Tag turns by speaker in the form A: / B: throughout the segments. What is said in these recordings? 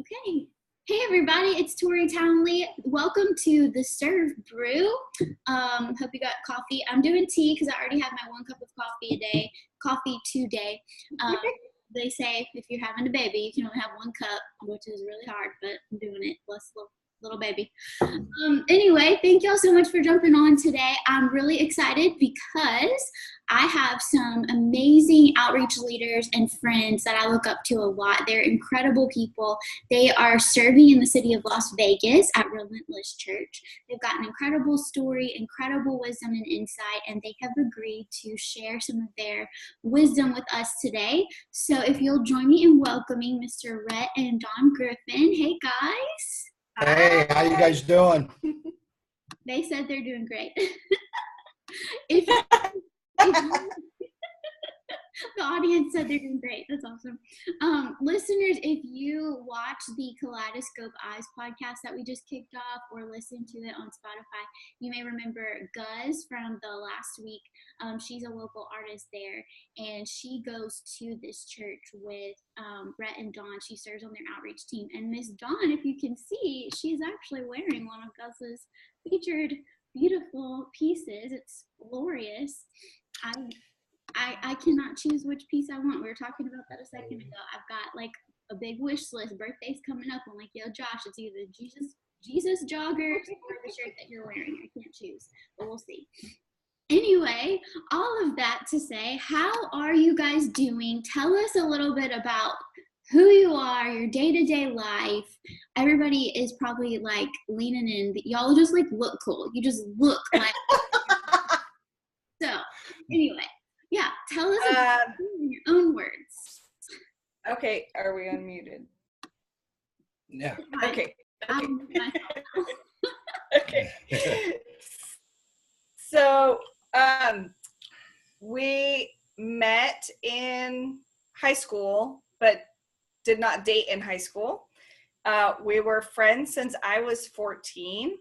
A: Okay. Hey everybody, it's Tori Townley. Welcome to the Serve Brew. Hope you got coffee. I'm doing tea because I already have my 1 cup of coffee today. They say if you're having a baby, you can only have 1 cup, which is really hard, but I'm doing it. Bless little baby. Anyway, thank y'all so much for jumping on today. I'm really excited because I have some amazing outreach leaders and friends that I look up to a lot. They're incredible people. They are serving in the city of Las Vegas at Relentless Church. They've got an incredible story, incredible wisdom and insight, and they have agreed to share some of their wisdom with us today. So if you'll join me in welcoming Mr. Rhett and Dawn Griffin. Hey, guys.
B: Hey, how you guys doing?
A: They said they're doing great. if The audience said they're doing great. That's awesome. Listeners, if you watch the Kaleidoscope Eyes podcast that we just kicked off or listen to it on Spotify, you may remember Guz from the last week. She's a local artist there, and she goes to this church with Rhett and Dawn. She serves on their outreach team. And Miss Dawn, if you can see, she's actually wearing one of Guz's featured beautiful pieces. It's glorious. I cannot choose which piece I want. We were talking about that a second ago. I've got like a big wish list. Birthday's coming up. I'm like, yo, Josh, it's either Jesus joggers or the shirt that you're wearing. I can't choose, but we'll see. Anyway, all of that to say, how are you guys doing? Tell us a little bit about who you are, your day-to-day life. Everybody is probably like leaning in. Y'all just like look cool. You just look like. So anyway. Yeah, tell us about in your own words.
C: Okay, are we unmuted?
B: Yeah.
C: Okay. Okay. So, we met in high school, but did not date in high school. We were friends since I was 14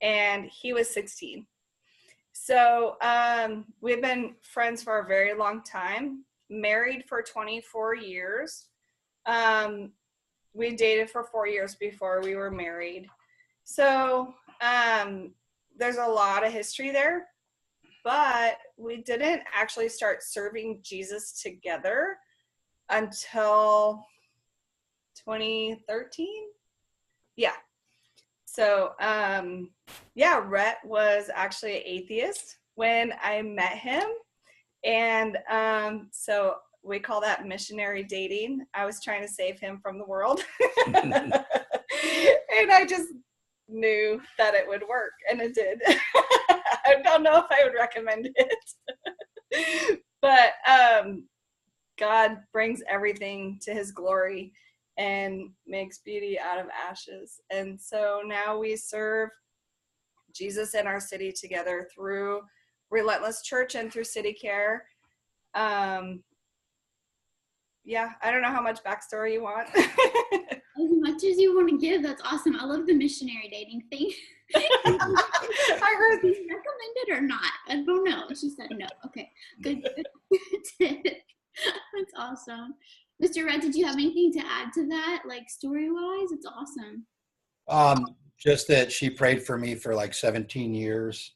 C: and he was 16. So we've been friends for a very long time, married for 24 years. We dated for 4 years before we were married. So there's a lot of history there, but we didn't actually start serving Jesus together until 2013. Yeah. So, Rhett was actually an atheist when I met him. And so we call that missionary dating. I was trying to save him from the world. And I just knew that it would work, and it did. I don't know if I would recommend it. But God brings everything to his glory and makes beauty out of ashes. And so now we serve Jesus in our city together through Relentless Church and through City Care. I don't know how much backstory you want.
A: As much as you want to give, that's awesome. I love the missionary dating thing. I heard you recommend it or not. I don't know. She said no. Okay, good tip. That's awesome. Mr. Rhett, did you have anything to add to that, like story-wise? It's awesome.
B: Just that she prayed for me for like 17 years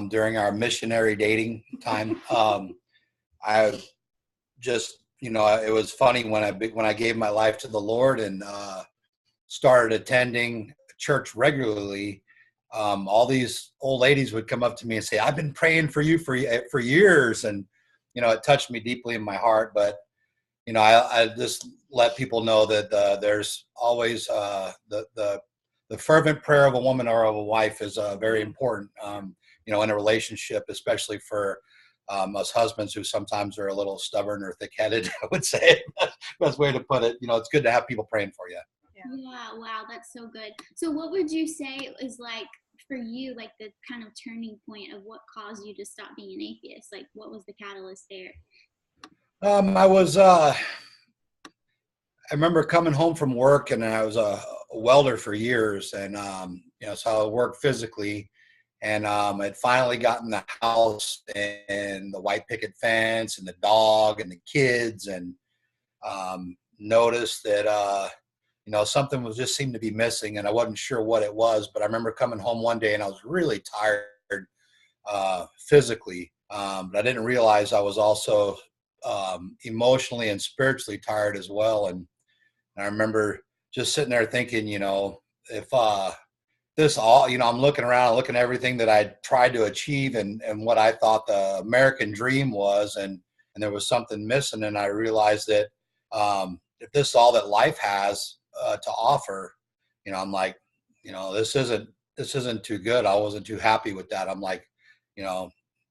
B: during our missionary dating time. I just, it was funny when I gave my life to the Lord and started attending church regularly. All these old ladies would come up to me and say, "I've been praying for you for years," and it touched me deeply in my heart. But I just let people know that there's always the fervent prayer of a woman or of a wife is very important, in a relationship, especially for us husbands who sometimes are a little stubborn or thick-headed, I would say. Best way to put it. It's good to have people praying for you.
A: Yeah, wow, that's so good. So what would you say is like, for you, like the kind of turning point of what caused you to stop being an atheist? Like, what was the catalyst there?
B: I remember coming home from work, and I was a welder for years, and so I worked physically, and I'd finally gotten the house and the white picket fence and the dog and the kids, and noticed that something was just seemed to be missing, and I wasn't sure what it was. But I remember coming home one day and I was really tired physically, but I didn't realize I was also emotionally and spiritually tired as well. And I remember just sitting there thinking, if this all, I'm looking around, looking at everything that I tried to achieve and what I thought the American dream was, and there was something missing. And I realized that if this is all that life has to offer, I'm like, this isn't too good. I wasn't too happy with that. I'm like,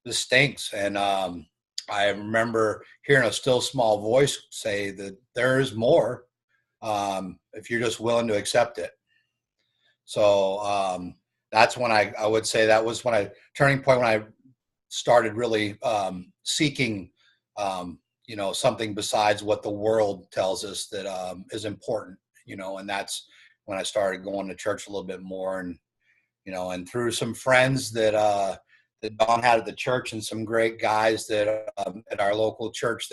B: this stinks. And I remember hearing a still small voice say that there is more if you're just willing to accept it. So that's when I would say that was turning point when I started really seeking, something besides what the world tells us that is important, and that's when I started going to church a little bit more, and through some friends that Dawn had at the church and some great guys that at our local church,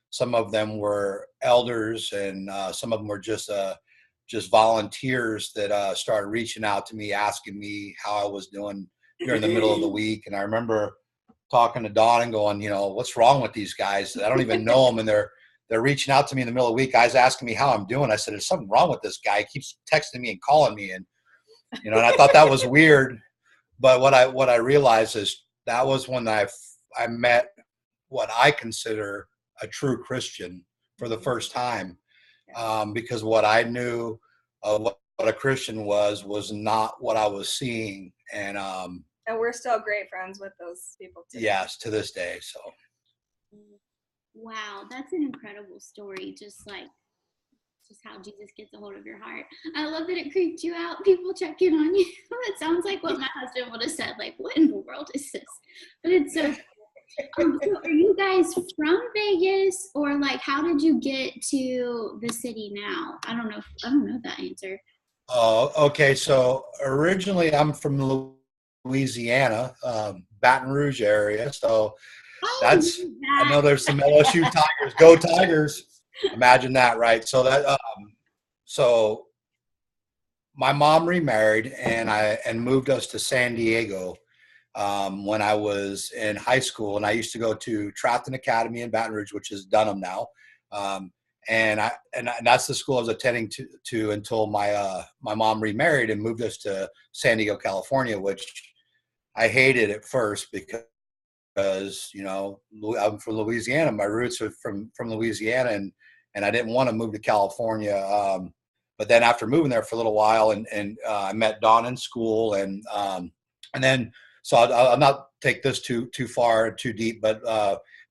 B: some of them were elders and some of them were just volunteers that started reaching out to me, asking me how I was doing during the middle of the week. And I remember talking to Dawn and going, what's wrong with these guys? I don't even know them. And they're reaching out to me in the middle of the week. Guys asking me how I'm doing. I said, there's something wrong with this guy. He keeps texting me and calling me. And, and I thought that was weird. But what I realized is that was when I met what I consider a true Christian for the first time. Because what I knew of what a Christian was not what I was seeing. And
C: we're still great friends with those people too.
B: Yes, to this day. So.
A: Wow, that's an incredible story. Just how Jesus gets a hold of your heart. I love that it creeped you out. People checking on you. It sounds like what my husband would have said. Like, what in the world is this? But it's so. So are you guys from Vegas, or how did you get to the city now? I don't know that answer.
B: Oh, okay. So originally I'm from Louisiana, Baton Rouge area. So I know there's some LSU Tigers. Go Tigers. Imagine that, right? So so my mom remarried and moved us to San Diego when I was in high school, and I used to go to Trafton Academy in Baton Rouge, which is Dunham now, and that's the school I was attending to until my mom remarried and moved us to San Diego, California, which I hated at first because I'm from Louisiana. My roots are from Louisiana, and I didn't want to move to California. But then after moving there for a little while, and I met Dawn in school, and then. So I'll not take this too far, too deep, but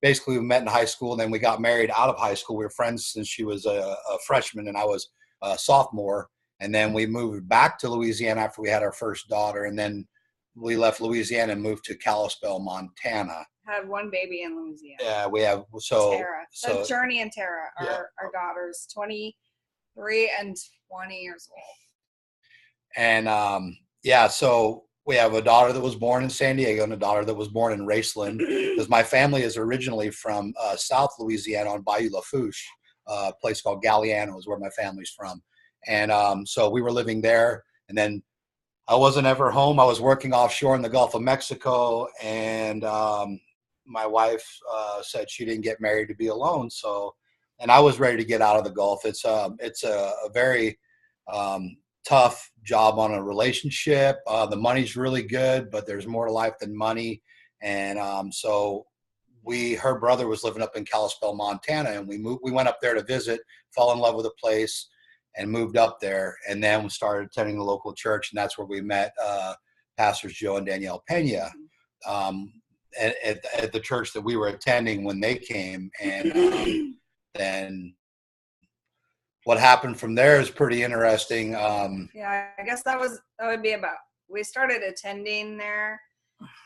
B: basically we met in high school, and then we got married out of high school. We were friends since she was a freshman and I was a sophomore. And then we moved back to Louisiana after we had our first daughter. And then we left Louisiana and moved to Kalispell, Montana.
C: Had one baby in Louisiana.
B: Yeah, we have. So
C: Tara. So Journey and Tara are our daughters, 23 and 20 years old.
B: And so we have a daughter that was born in San Diego and a daughter that was born in Raceland, because my family is originally from South Louisiana on Bayou Lafourche, a place called Galliano is where my family's from. And so we were living there, and then I wasn't ever home. I was working offshore in the Gulf of Mexico, and my wife said she didn't get married to be alone. And I was ready to get out of the Gulf. It's a very tough job on a relationship. The money's really good, but there's more to life than money. And so her brother was living up in Kalispell, Montana, and we went up there to visit, fell in love with the place, and moved up there. And then we started attending the local church, and that's where we met Pastors Joe and Danielle Pena at the church that we were attending when they came. And then what happened from there is pretty interesting.
C: Yeah, I guess that would be we started attending there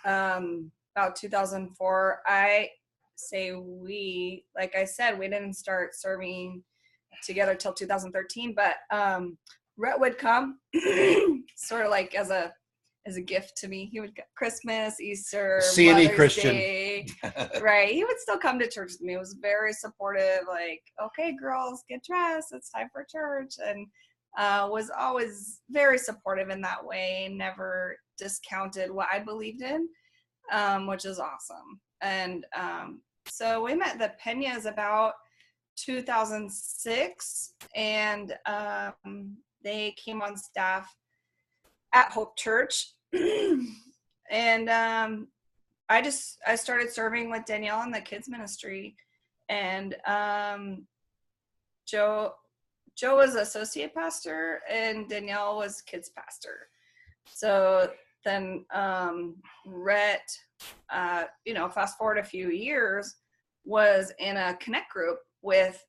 C: about 2004. I say like I said, we didn't start serving together till 2013, but Rhett would come sort of like as a gift to me. He would get Christmas, Easter,
B: Mother's
C: Christian. Day, right? He would still come to church with me. It was very supportive. Like, okay, girls, get dressed. It's time for church. And was always very supportive in that way, never discounted what I believed in, which is awesome. And so we met the Peñas about 2006, and they came on staff at Hope Church. And I started serving with Danielle in the kids ministry, and Joe was associate pastor and Danielle was kids pastor. So then Rhett, fast forward a few years, was in a connect group with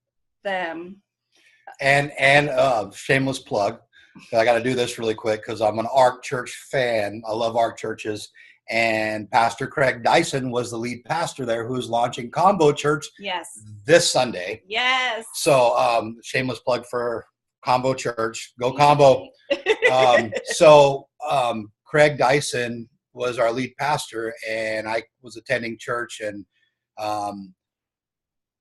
C: them.
B: And shameless plug, I got to do this really quick because I'm an ARC Church fan. I love ARC churches. And Pastor Craig Dyson was the lead pastor there, who is launching Combo Church this Sunday.
C: Yes.
B: So shameless plug for Combo Church. Go Combo. So Craig Dyson was our lead pastor, and I was attending church and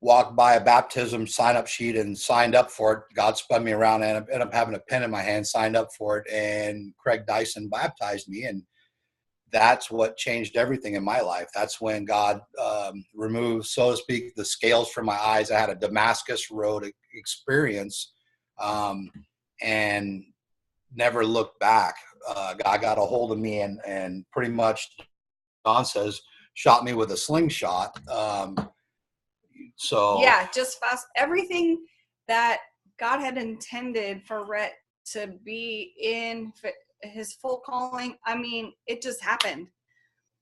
B: walked by a baptism sign-up sheet and signed up for it. God spun me around and I ended up having a pen in my hand, signed up for it, and Craig Dyson baptized me, and that's what changed everything in my life. That's when God removed, so to speak, the scales from my eyes. I had a Damascus Road experience and never looked back. God got a hold of me and pretty much, Don says, shot me with a slingshot.
C: Just fast. Everything that God had intended for Rhett to be in his full calling, I mean, it just happened.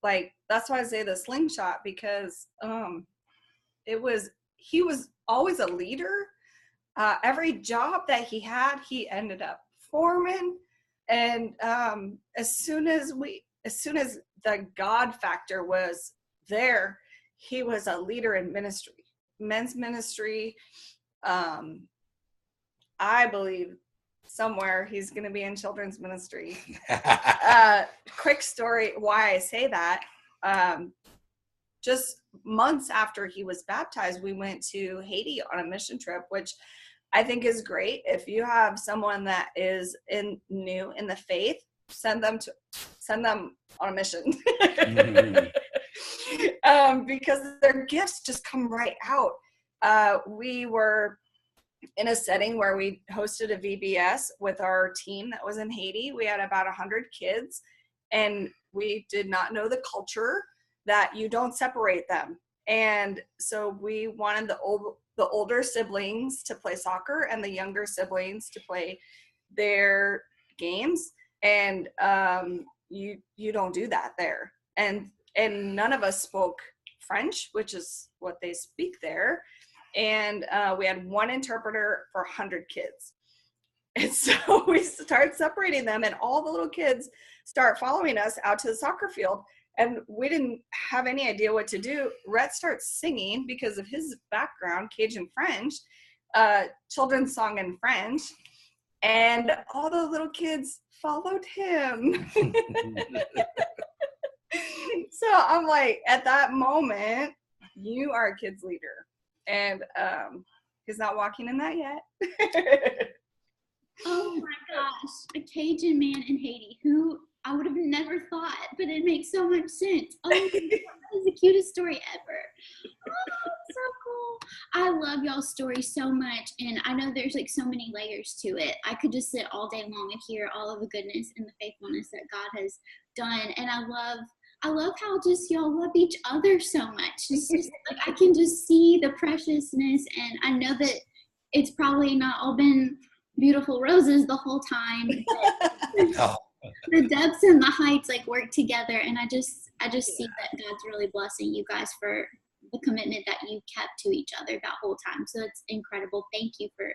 C: Like, that's why I say the slingshot, because he was always a leader. Every job that he had, he ended up foreman. And as soon as the God factor was there, he was a leader in ministry, men's ministry. I believe somewhere he's going to be in children's ministry. Quick story why I say that. Just months after he was baptized, we went to Haiti on a mission trip, which I think is great. If you have someone that is new in the faith, send them on a mission. Because their gifts just come right out. We were in a setting where we hosted a VBS with our team that was in Haiti. We had about 100 kids, and we did not know the culture that you don't separate them. And so we wanted the older siblings to play soccer and the younger siblings to play their games. And you don't do that there. And none of us spoke French, which is what they speak there. And we had one interpreter for 100 kids. And so we start separating them, and all the little kids start following us out to the soccer field. And we didn't have any idea what to do. Rhett starts singing, because of his background, Cajun French, children's song in French. And all the little kids followed him. So I'm like, at that moment, you are a kid's leader. And he's not walking in that yet.
A: Oh my gosh, a Cajun man in Haiti, who I would have never thought, but it makes so much sense. Oh, that is the cutest story ever. Oh, so cool. I love y'all's story so much, and I know there's like so many layers to it. I could just sit all day long and hear all of the goodness and the faithfulness that God has done, and I love how just y'all love each other so much. It's just like I can just see the preciousness, and I know that it's probably not all been beautiful roses the whole time.
B: Oh.
A: The depths and the heights like work together, and I just see that God's really blessing you guys for the commitment that you kept to each other that whole time. So it's incredible. Thank you for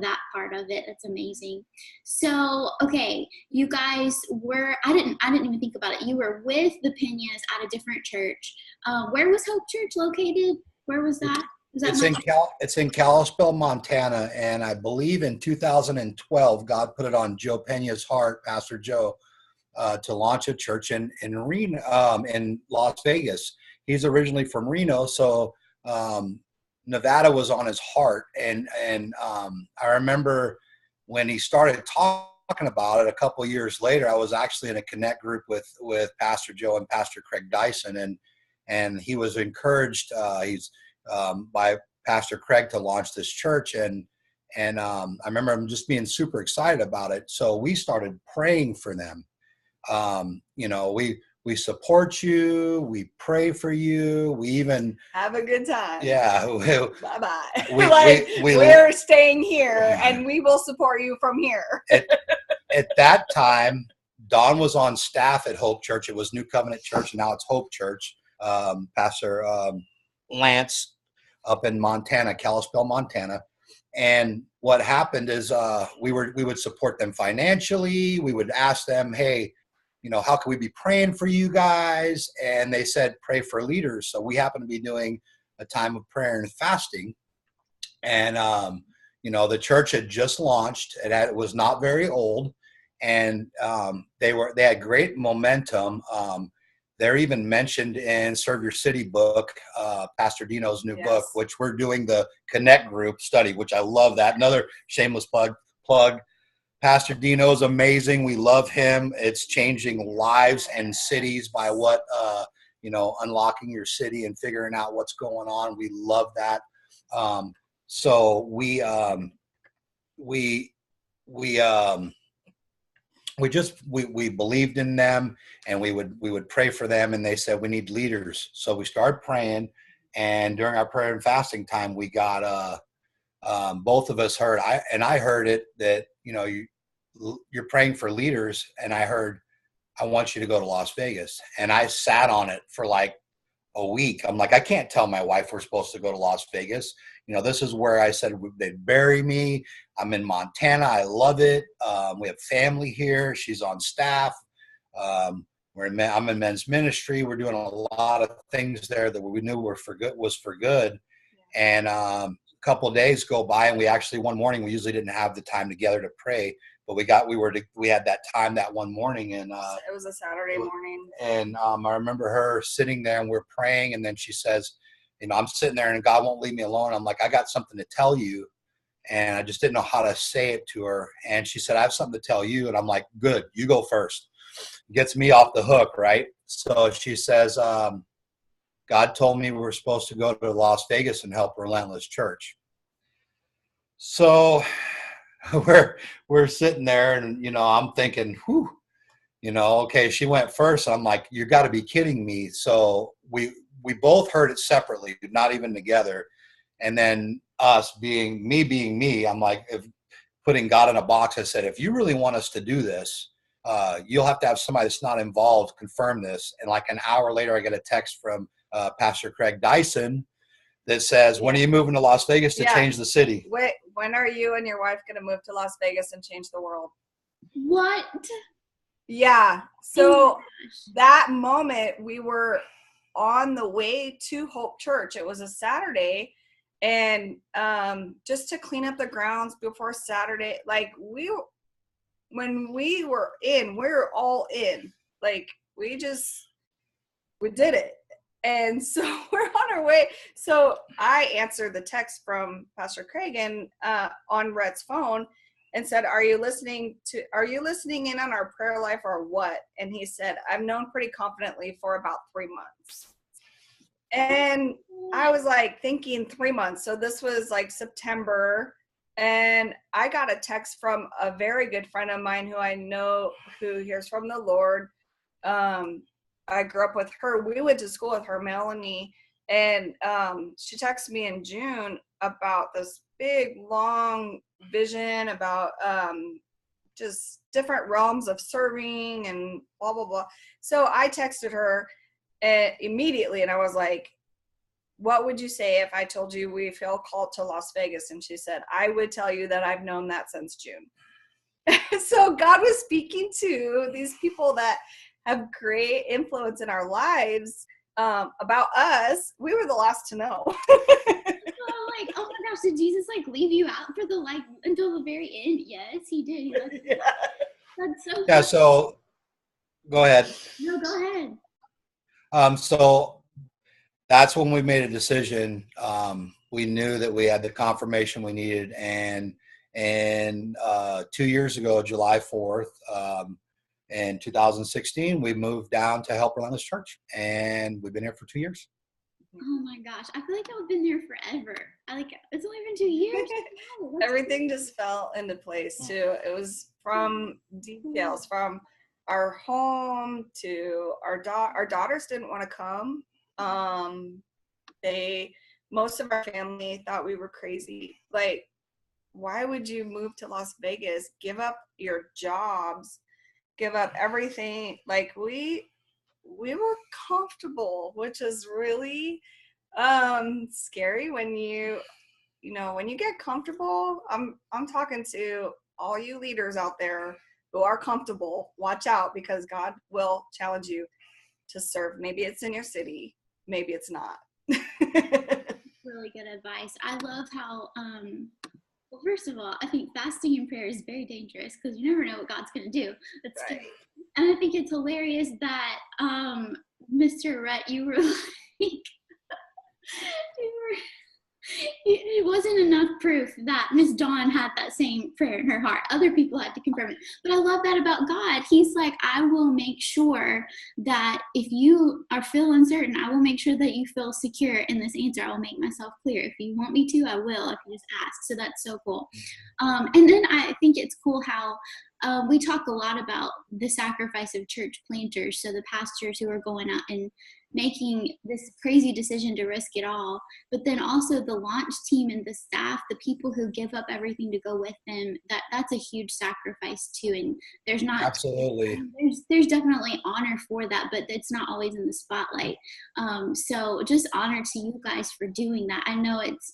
A: that part of it. That's amazing. So okay, you guys were I didn't even think about it. You were with the Peñas at a different church. Where was Hope Church located? Where was that?
B: It's in Kalispell, Montana, and I believe in 2012, God put it on Joe Peña's heart, Pastor Joe, to launch a church in Reno, in Las Vegas. He's originally from Reno, so Nevada was on his heart, and I remember when he started talking about it a couple of years later, I was actually in a connect group with Pastor Joe and Pastor Craig Dyson, and he was encouraged by Pastor Craig to launch this church, and I remember him just being super excited about it. So we started praying for them. We support you. We pray for you. We even
C: have a good time.
B: Yeah.
C: Bye-bye.
B: We're
C: staying here, and we will support you from here.
B: At that time, Dawn was on staff at Hope Church. It was New Covenant Church, and now it's Hope Church. Pastor Lance up in Montana, Kalispell, Montana. And what happened is we would support them financially. We would ask them, hey, how can we be praying for you guys? And they said, pray for leaders. So we happened to be doing a time of prayer and fasting. And, the church had just launched. It was not very old. And they had great momentum. They're even mentioned in Serve Your City book, Pastor Dino's new book, which we're doing the Connect group study, which I love that. Another shameless plug. Pastor Dino is amazing. We love him. It's changing lives and cities by what, unlocking your city and figuring out what's going on. We love that. So we believed in them, and we would pray for them, and they said, we need leaders. So we started praying, and during our prayer and fasting time, we got, both of us heard, I heard it that, you're praying for leaders. And I heard, I want you to go to Las Vegas. And I sat on it for like a week. I'm like, I can't tell my wife we're supposed to go to Las Vegas. This is where I said they'd bury me. I'm in Montana. I love it. We have family here. She's on staff. I'm in men's ministry. We're doing a lot of things there that we knew was for good. And a couple of days go by, and we actually, one morning, we usually didn't have the time together to pray, but we had that time that one morning, and
C: it was a Saturday morning.
B: And I remember her sitting there, and we're praying, and then she says, I'm sitting there, and God won't leave me alone. I'm like, I got something to tell you. And I just didn't know how to say it to her. And she said, I have something to tell you. And I'm like, good, you go first. Gets me off the hook, right? So she says, God told me we were supposed to go to Las Vegas and help Relentless Church. So we're sitting there, and, I'm thinking, whew, okay, she went first. I'm like, you got to be kidding me. So we both heard it separately, not even together. And then being me, I'm like, putting God in a box, I said, if you really want us to do this, you'll have to have somebody that's not involved confirm this. And like an hour later, I get a text from Pastor Craig Dyson that says, when are you moving to Las Vegas to change the city?
C: When are you and your wife going to move to Las Vegas and change the world?
A: What?
C: Yeah. So that moment, we were on the way to Hope Church. It was a Saturday. And just to clean up the grounds before Saturday, like when we were all in, like we did it. And so we're on our way. So I answered the text from Pastor Craig and on Rhett's phone and said, are you listening in on our prayer life or what? And he said, I've known pretty confidently for about 3 months. And I was like thinking 3 months. So this was like September. And I got a text from a very good friend of mine who I know who hears from the Lord. I grew up with her. We went to school with her, Melanie. And she texted me in June about this big, long vision about just different realms of serving and blah, blah, blah. So I texted her immediately, and I was like, what would you say if I told you we feel called to Las Vegas? And she said, I would tell you that I've known that since June. So God was speaking to these people that have great influence in our lives about us. We were the last to know.
A: Oh my gosh, did Jesus leave you out for until the very end? Yes, he did.
C: Yeah.
A: That's so
B: Yeah. So go ahead.
A: No, go ahead.
B: So that's when we made a decision. We knew that we had the confirmation we needed, and And 2 years ago, July 4th, in 2016, we moved down to help Relentless Church, and we've been here for 2 years.
A: Oh my gosh, I feel like I've been there forever. It's only been 2 years. Oh,
C: Everything just fell into place too. It was from details, from our home to our daughters didn't want to come. Most of our family thought we were crazy. Like, why would you move to Las Vegas, give up your jobs, give up everything? Like, we were comfortable, which is really scary when you get comfortable. I'm talking to all you leaders out there who are comfortable. Watch out, because God will challenge you to serve. Maybe it's in your city, maybe it's not.
A: Really good advice. I love how well, first of all, I think fasting and prayer is very dangerous because you never know what God's going to do. That's
C: Right.
A: scary. And I think it's hilarious that Mr. Rhett, you were like, it wasn't enough proof that Miss Dawn had that same prayer in her heart. Other people had to confirm it. But I love that about God. He's like, I will make sure that if you are feel uncertain, I will make sure that you feel secure in this answer. I will make myself clear. If you want me to, I will, if you just ask. So that's so cool. And then I think it's cool how we talk a lot about the sacrifice of church planters. So the pastors who are going out and making this crazy decision to risk it all, but then also the launch team and the staff, the people who give up everything to go with them, that's a huge sacrifice too. And there's not
B: Absolutely.
A: there's definitely honor for that, but it's not always in the spotlight. So just honor to you guys for doing that. I know it's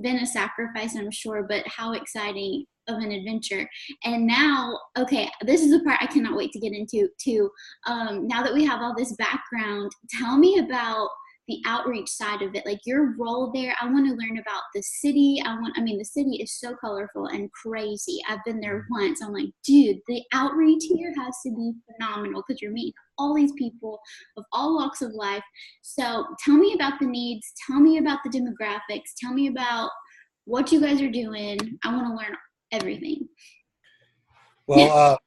A: been a sacrifice, I'm sure, but how exciting of an adventure. And now, okay, this is the part I cannot wait to get into too. Now that we have all this background, tell me about the outreach side of it, like your role there. I want to learn about the city. The city is so colorful and crazy. I've been there once. I'm like, dude, the outreach here has to be phenomenal because you're meeting all these people of all walks of life. So tell me about the needs. Tell me about the demographics. Tell me about what you guys are doing. I want to learn everything.
B: Well,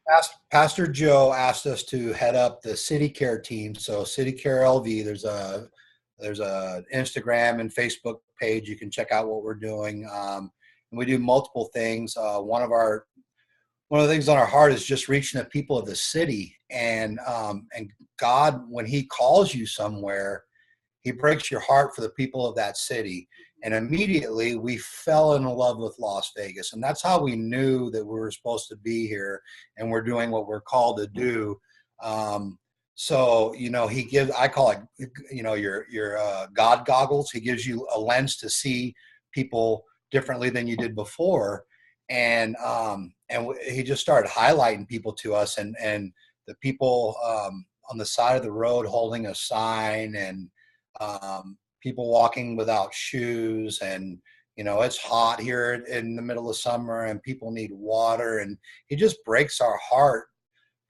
B: Pastor Joe asked us to head up the City Care team. So City Care LV, there's a Instagram and Facebook page. You can check out what we're doing. And we do multiple things. One of the things on our heart is just reaching the people of the city. And God, when He calls you somewhere, He breaks your heart for the people of that city. And immediately we fell in love with Las Vegas. And that's how we knew that we were supposed to be here and we're doing what we're called to do. So, He gives, I call it, your God goggles. He gives you a lens to see people differently than you did before. And He just started highlighting people to us, and the people on the side of the road holding a sign, and people walking without shoes, and it's hot here in the middle of summer and people need water, and He just breaks our heart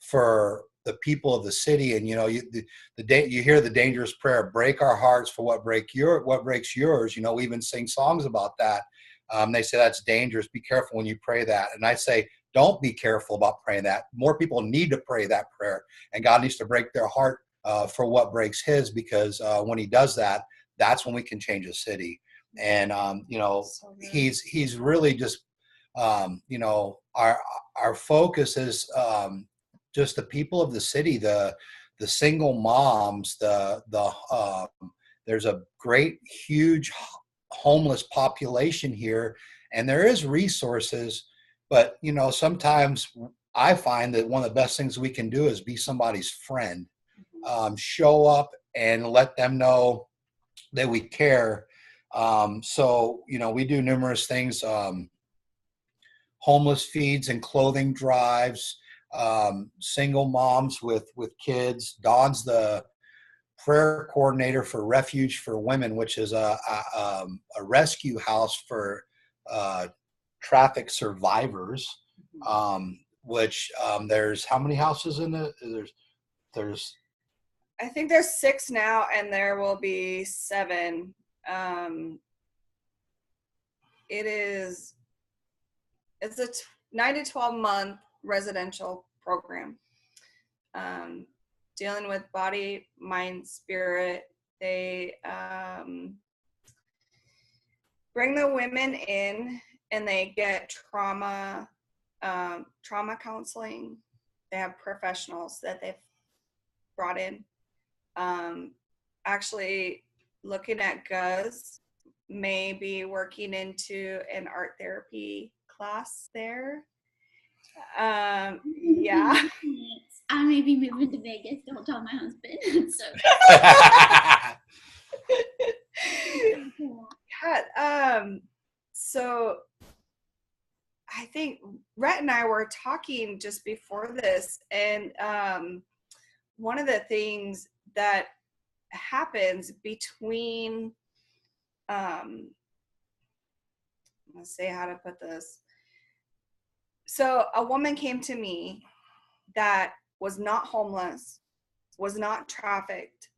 B: for the people of the city. And you hear the dangerous prayer, break our hearts for what breaks yours. We even sing songs about that. They say that's dangerous, be careful when you pray that. And I say, don't be careful about praying that. More people need to pray that prayer, and God needs to break their heart for what breaks His, because when He does that, that's when we can change a city. And He's really just our focus is just the people of the city, the single moms, there's a great huge homeless population here, and there is resources, but sometimes I find that one of the best things we can do is be somebody's friend. Show up and let them know that we care. So we do numerous things, homeless feeds and clothing drives, single moms with kids. Dawn's the prayer coordinator for Refuge for Women, which is a rescue house for traffic survivors. Which there's how many houses in it? There's
C: I think there's 6 now, and there will be 7. it's a 9 to 12 month residential program, dealing with body, mind, spirit. They bring the women in and they get trauma counseling. They have professionals that they've brought in. Actually looking at Guz, maybe working into an art therapy class there. Yeah.
A: I may be moving to Vegas. Don't tell my husband. So.
C: God, so I think Rhett and I were talking just before this, and one of the things that happens between, let's say how to put this. So a woman came to me that was not homeless, was not trafficked,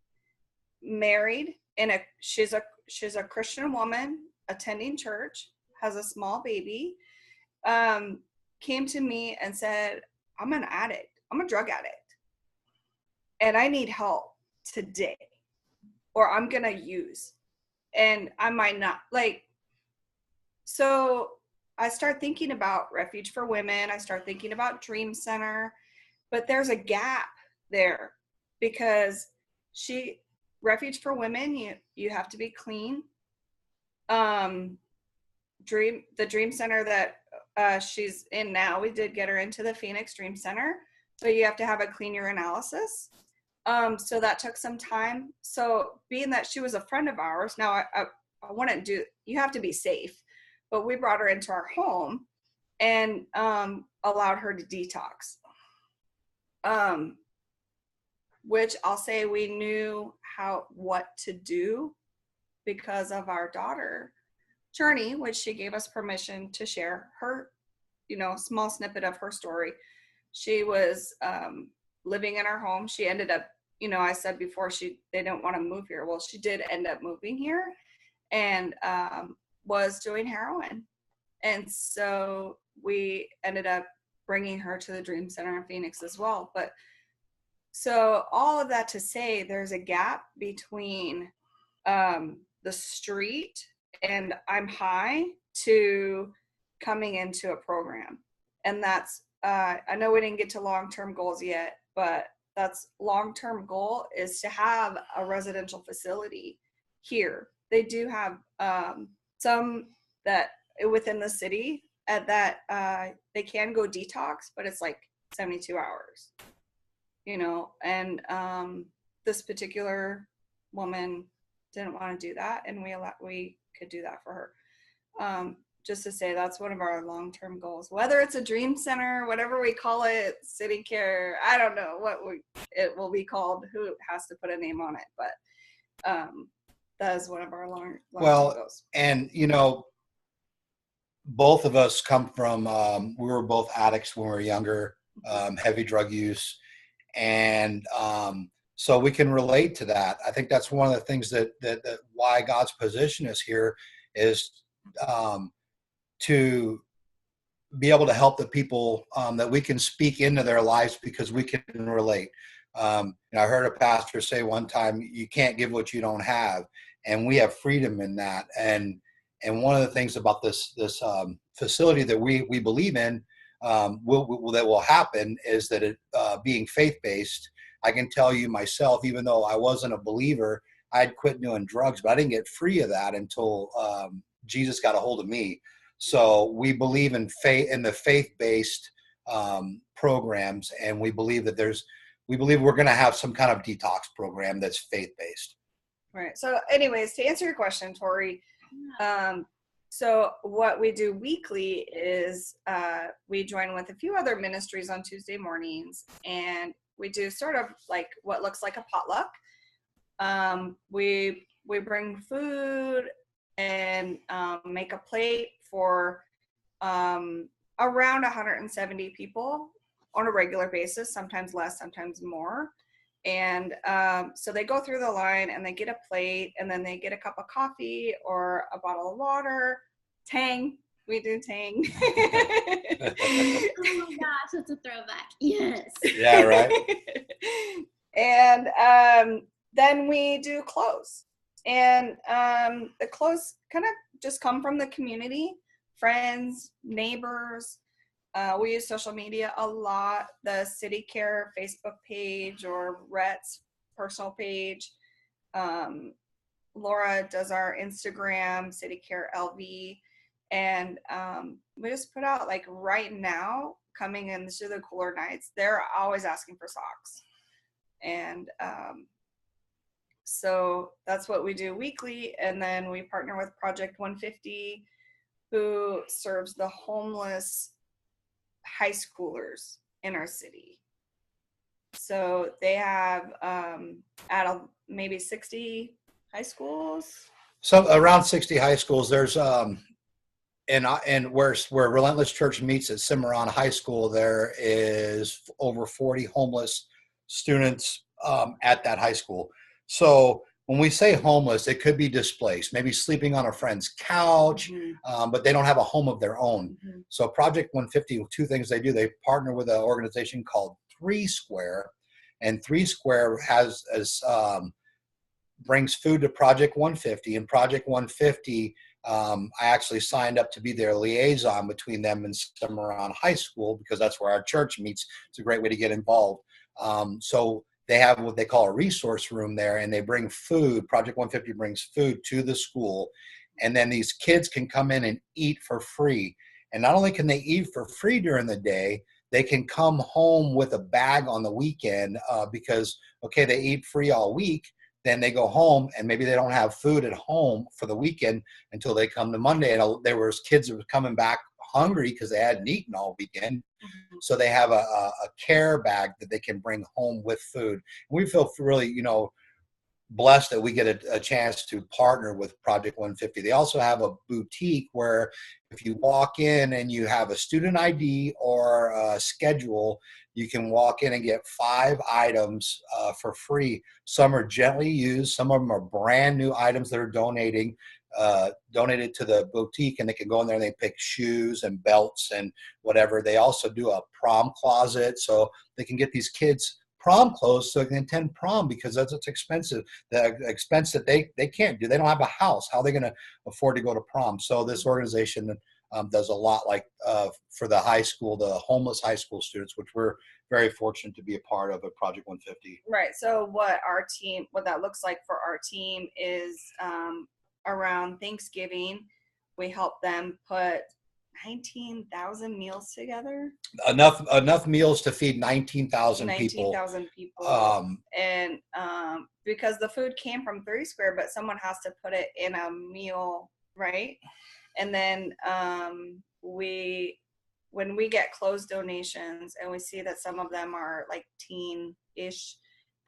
C: married, and she's a Christian woman attending church, has a small baby, came to me and said, I'm an addict. I'm a drug addict. And I need help today, or I'm going to use. And I might not. So I start thinking about Refuge for Women. I start thinking about Dream Center. But there's a gap there because Refuge for Women, you have to be clean. The Dream Center that she's in now, we did get her into the Phoenix Dream Center. So you have to have a clean urinalysis. So that took some time. So being that she was a friend of ours, now I wouldn't you have to be safe, but we brought her into our home and allowed her to detox. Which I'll say we knew what to do because of our daughter, Journey, which she gave us permission to share her, small snippet of her story. She was living in our home. She ended up, I said before they didn't want to move here. Well, she did end up moving here and was doing heroin. And so we ended up bringing her to the Dream Center in Phoenix as well. But so all of that to say, there's a gap between the street and I'm high to coming into a program. And that's, I know we didn't get to long-term goals yet, but that's long-term goal is to have a residential facility here. They do have some that within the city that they can go detox, but it's like 72 hours, and this particular woman didn't want to do that, and we could do that for her. Just to say that's one of our long-term goals, whether it's a Dream Center, whatever we call it, city care, I don't know what it will be called, who has to put a name on it, but that is one of our long-term goals.
B: And both of us come from we were both addicts when we were younger, heavy drug use, and so we can relate to that. I think that's one of the things that why God's position is here is to be able to help the people that we can speak into their lives because we can relate. I heard a pastor say one time, you can't give what you don't have, and we have freedom in that. And one of the things about this facility that we believe in that will happen is that it being faith-based. I can tell you myself, even though I wasn't a believer, I'd quit doing drugs, but I didn't get free of that until Jesus got a hold of me. So we believe in the faith-based programs, and we believe that we're going to have some kind of detox program that's faith-based.
C: Right. So anyways, to answer your question, Tori, so what we do weekly is we join with a few other ministries on Tuesday mornings, and we do sort of like what looks like a potluck. We bring food and make a plate for around 170 people on a regular basis, sometimes less, sometimes more. And so they go through the line and they get a plate, and then they get a cup of coffee or a bottle of water, Tang, We do Tang.
A: Oh my gosh, that's a throwback. Yes.
B: Yeah, right.
C: And then we do clothes. And the clothes kind of just come from the community, friends, neighbors. We use social media a lot, the City Care Facebook page or Rhett's personal page. Laura does our Instagram, City Care LV. And we just put out, like right now, coming into the cooler nights, they're always asking for socks. And so that's what we do weekly. And then we partner with Project 150, who serves the homeless high schoolers in our city. So they have maybe 60 high schools.
B: So around 60 high schools. There's and where Relentless Church meets at Cimarron High School, there is over 40 homeless students at that high school. So when we say homeless, it could be displaced, maybe sleeping on a friend's couch, but they don't have a home of their own. So Project 150, two things they do. They partner with an organization called 3 Square, and 3 Square brings food to Project 150, and Project 150, I actually signed up to be their liaison between them and Cimarron High School because that's where our church meets. It's a great way to get involved. So they have what they call a resource room there, and they bring food. Project 150 brings food to the school, and then these kids can come in and eat for free. And not only can they eat for free during the day, they can come home with a bag on the weekend because, okay, they eat free all week. Then they go home and maybe they don't have food at home for the weekend until they come to Monday. And there was kids that were coming back hungry because they hadn't eaten all weekend. So they have a care bag that they can bring home with food. And we feel really, blessed that we get a chance to partner with Project 150. They also have a boutique where if you walk in and you have a student ID or a schedule, you can walk in and get 5 items for free. Some are gently used. Some of them are brand new items that are donated to the boutique, and they can go in there and they pick shoes and belts and whatever. They also do a prom closet, so they can get these kids prom clothes so they can attend prom because it's expensive. The expense that they can't do. They don't have a house. How are they going to afford to go to prom? So this organization does a lot for the high school, the homeless high school students, which we're very fortunate to be a part of at Project 150.
C: Right. So what that looks like for our team is around Thanksgiving, we help them put 19,000 meals together.
B: Enough meals to feed 19,000 people.
C: 19,000 people. And because the food came from 3 Square, but someone has to put it in a meal, right? And then when we get clothes donations and we see that some of them are like teen-ish,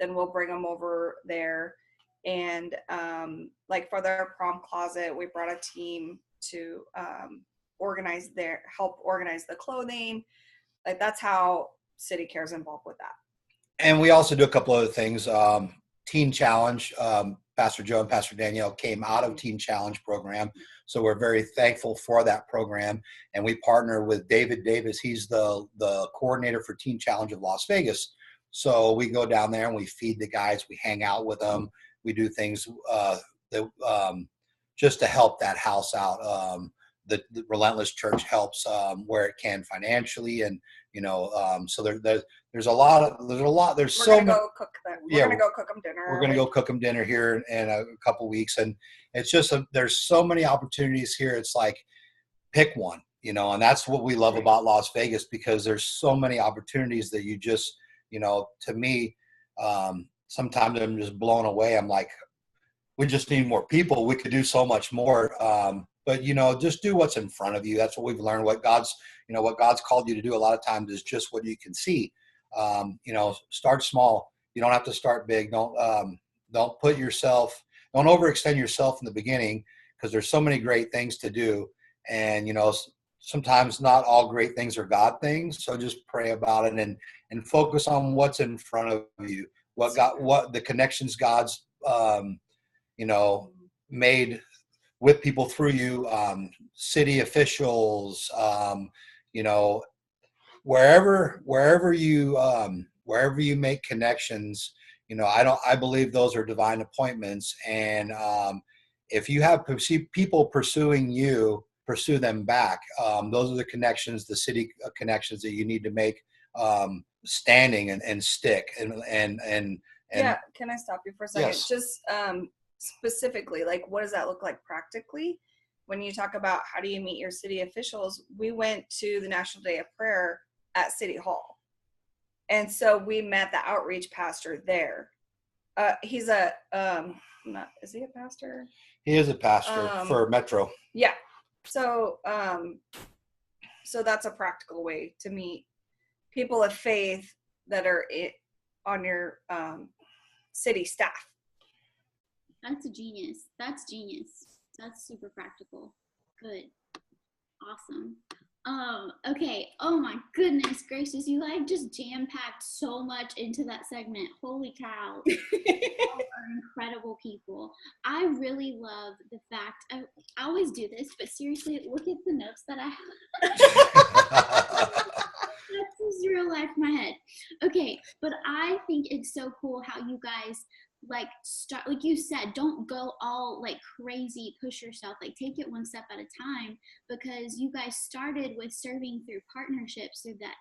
C: then we'll bring them over there. And like for their prom closet, we brought a team to help organize the clothing. Like that's how City Care is involved with that.
B: And we also do a couple other things. Teen Challenge, Pastor Joe and Pastor Danielle came out of Teen Challenge program. So we're very thankful for that program. And we partner with David Davis. He's the coordinator for Teen Challenge of Las Vegas. So we go down there and we feed the guys. We hang out with them. We do things just to help that house out. The Relentless Church helps where it can financially, and so there's a lot. There's so many.
C: We're gonna go cook them dinner.
B: We're gonna go cook them dinner here in a couple weeks, and it's just there's so many opportunities here. It's like pick one, and that's what we love about Las Vegas, because there's so many opportunities that you just, to me, sometimes I'm just blown away. I'm like, we just need more people. We could do so much more. But just do what's in front of you. That's what we've learned. What God's called you to do a lot of times is just what you can see. Start small. You don't have to start big. Don't overextend yourself in the beginning, because there's so many great things to do. And, sometimes not all great things are God things. So just pray about it and focus on what's in front of you. What the connections God's, made with people through you, city officials, wherever you make connections, I believe those are divine appointments. And if you have people pursuing you, pursue them back. Those are the connections, the city connections that you need to make standing and stick. And
C: yeah, can I stop you for a second?
B: Yes.
C: Just specifically, like, what does that look like practically? When you talk about how do you meet your city officials, we went to the National Day of Prayer at City Hall. And so we met the outreach pastor there. He's is he a pastor?
B: He is a pastor for Metro.
C: Yeah. So that's a practical way to meet people of faith that are on your city staff.
A: That's genius. That's super practical. Good. Awesome. Okay. Oh my goodness gracious. You just jam-packed so much into that segment. Holy cow. You are incredible people. I really love the fact, I always do this, but seriously, look at the notes that I have. That's just real life in my head. Okay. But I think it's so cool how you guys start, like you said, don't go all crazy, push yourself, take it one step at a time, because you guys started with serving through partnerships through that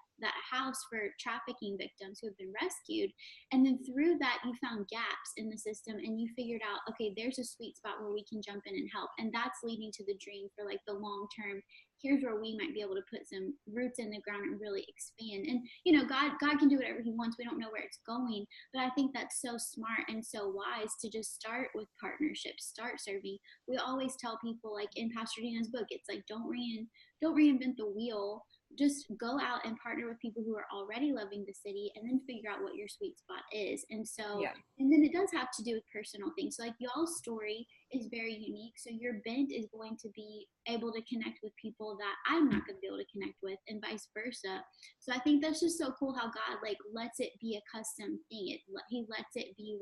A: house for trafficking victims who have been rescued, and then through that you found gaps in the system and you figured out, okay, there's a sweet spot where we can jump in and help, and that's leading to the dream for the long term. Here's where we might be able to put some roots in the ground and really expand. And God can do whatever he wants. We don't know where it's going, but I think that's so smart and so wise to just start with partnerships, start serving. We always tell people, in Pastor Dina's book, it's don't reinvent the wheel. Just go out and partner with people who are already loving the city, and then figure out what your sweet spot is. And so, And then it does have to do with personal things. So y'all's story is very unique. So your bent is going to be able to connect with people that I'm not going to be able to connect with, and vice versa. So I think that's just so cool how God lets it be a custom thing. He lets it be